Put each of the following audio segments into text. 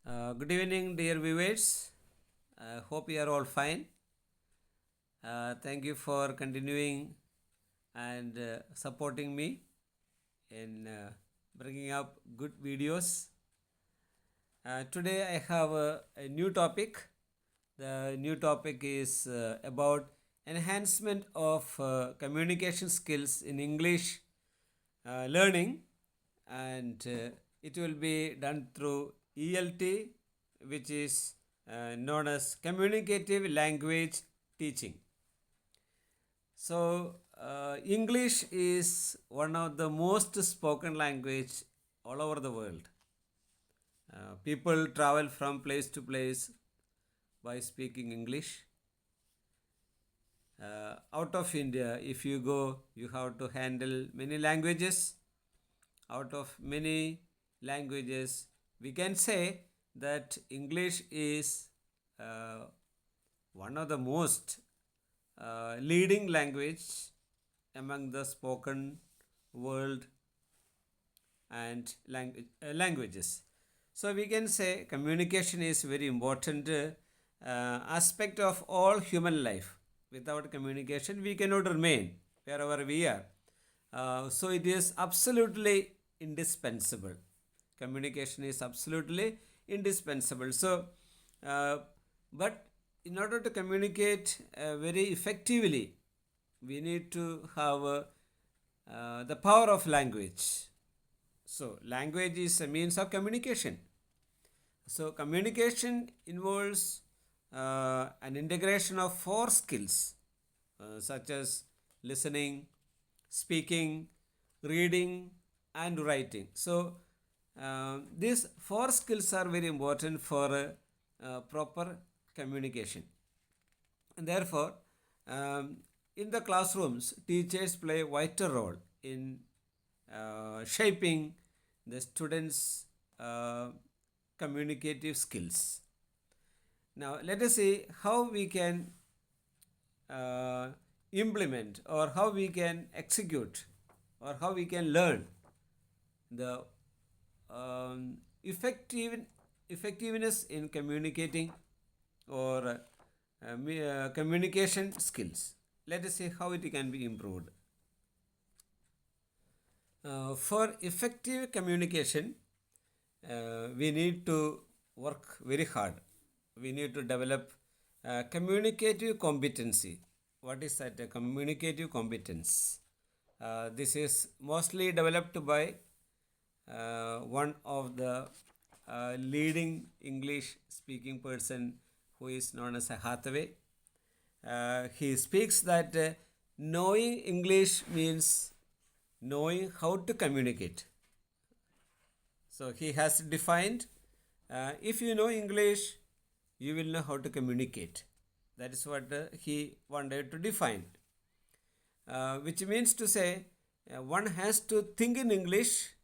Good evening, dear viewers. Hope you are all fine. Thank you for continuing and supporting me in bringing up good videos. Today I have a new topic. The new topic is about enhancement of communication skills in English learning, and it will be done through ELT, which is known as communicative language teaching. So, English is one of the most spoken language all over the world. People travel from place to place by speaking English. Out of India, if you go, you have to handle many languages. Out of many languages, we can say that English is one of the most leading language among the spoken world and languages. So we can say communication is very important aspect of all human life. Without communication, we cannot remain wherever we are. So it is absolutely indispensable. Communication is absolutely indispensable. So, but in order to communicate very effectively, we need to have the power of language. So, language is a means of communication. So, communication involves an integration of four skills such as listening, speaking, reading, and writing. So, these four skills are very important for proper communication. And therefore, in the classrooms, teachers play a vital role in shaping the students' communicative skills. Now, let us see how we can implement or how we can execute or how we can learn the effectiveness in communicating or communication skills. Let us see how it can be improved. For effective communication, we need to work very hard. We need to develop communicative competency. What is that? Communicative competence. This is mostly developed by one of the leading English speaking person who is known as Hathaway. He speaks that knowing English means knowing how to communicate. So he has defined if you know English, you will know how to communicate. That is what he wanted to define. Which means to say one has to think in English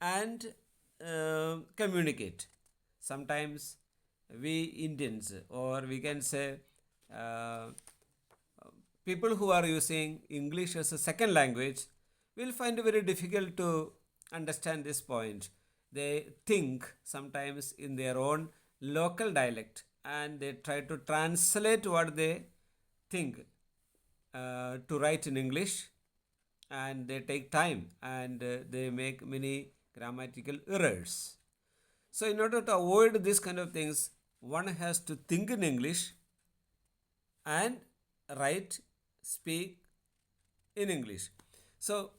and communicate. Sometimes we Indians, or we can say people who are using English as a second language, will find it very difficult to understand this point. They think sometimes in their own local dialect and they try to translate what they think to write in English, and they take time and they make many grammatical errors. So, in order to avoid this kind of things, one has to think in English and write, speak in English. So,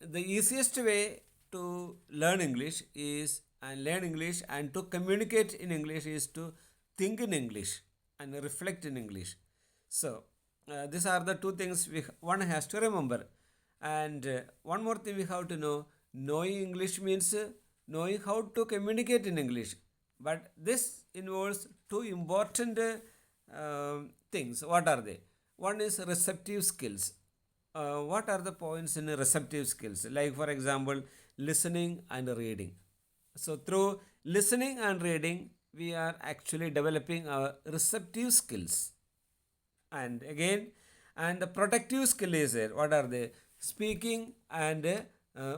the easiest way to learn English is and learn English and to communicate in English is to think in English and reflect in English. So, these are the two things one has to remember. And one more thing we have to know, knowing English means knowing how to communicate in English. But this involves two important things. What are they? One is receptive skills. What are the points in receptive skills? Like, for example, listening and reading. So, through listening and reading, we are actually developing our receptive skills. And again, and the protective skill is there. What are they? Speaking and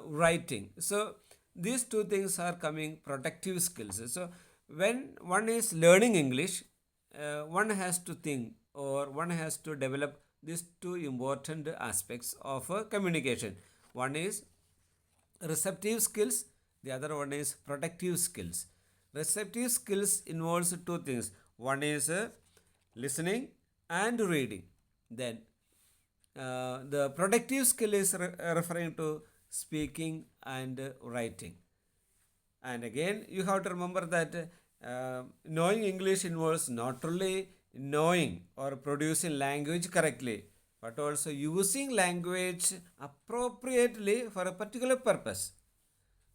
writing. So, these two things are coming protective skills. So, when one is learning English, one has to think or one has to develop these two important aspects of communication. One is receptive skills, the other one is productive skills. Receptive skills involves two things. One is listening and reading. Then the productive skill is referring to speaking and writing. And again, you have to remember that knowing English involves not only knowing or producing language correctly, but also using language appropriately for a particular purpose.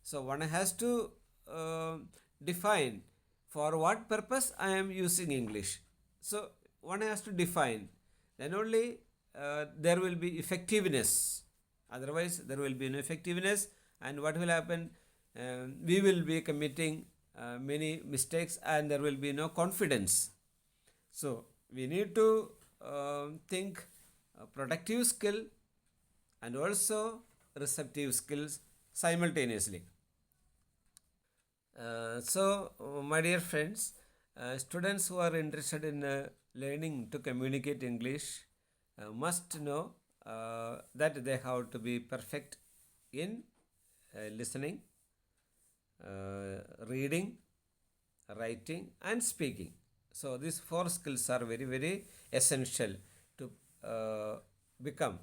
So one has to uh, define for what purpose I am using English. So one has to define. Then only there will be effectiveness. Otherwise, there will be no effectiveness, and what will happen? We will be committing many mistakes, and there will be no confidence. So we need to think productive skill and also receptive skills simultaneously. My dear friends, students who are interested in learning to communicate English must know that they have to be perfect in listening, reading, writing, and speaking. So these four skills are very, very essential to become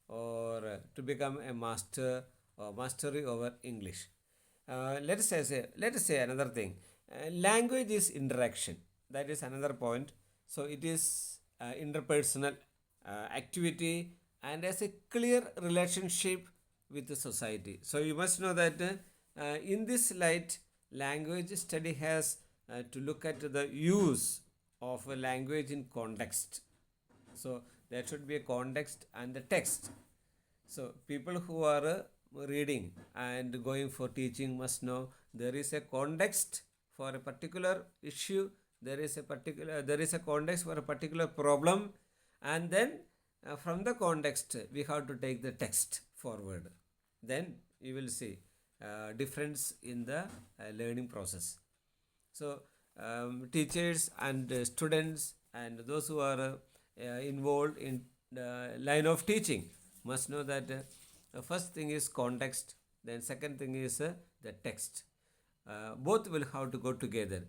to become a master or mastery over English. Let us say another thing. Language is interaction. That is another point. So it is interpersonal activity and has a clear relationship with the society. So you must know that in this light, language study has to look at the use of a language in context. So there should be a context and the text. So people who are reading and going for teaching must know there is a context for a particular issue, there is a context for a particular problem, and then from the context we have to take the text forward. Then you will see difference in the learning process. So teachers and students and those who are involved in the line of teaching must know that the first thing is context, then second thing is the text. Both will have to go together.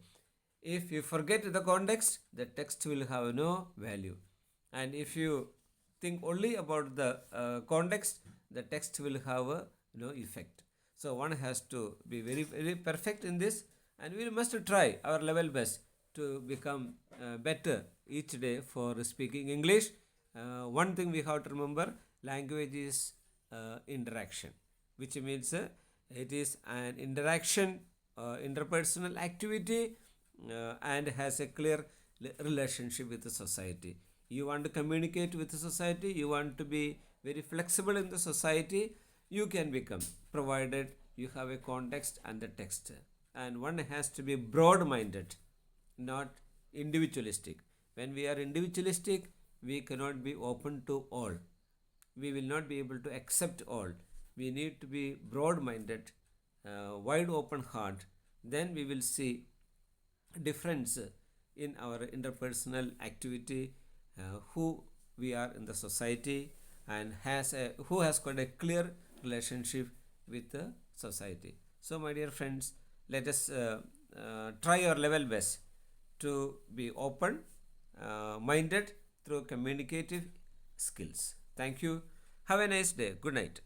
If you forget the context, the text will have no value. And if you think only about the context, the text will have no effect. So one has to be very, very perfect in this, and we must try our level best to become better each day for speaking English. One thing we have to remember, language is interaction, which means it is an interaction, interpersonal activity, and has a clear relationship with the society. You want to communicate with the society, you want to be very flexible in the society, you can become, provided you have a context and the text. And one has to be broad minded, not individualistic. When we are individualistic, we cannot be open to all. We will not be able to accept all. We need to be broad minded, wide open heart. Then we will see difference in our interpersonal activity, who we are in the society, and who has got a clear relationship with the society. So my dear friends, let us try our level best to be open minded through communicative skills. Thank you. Have a nice day. Good night.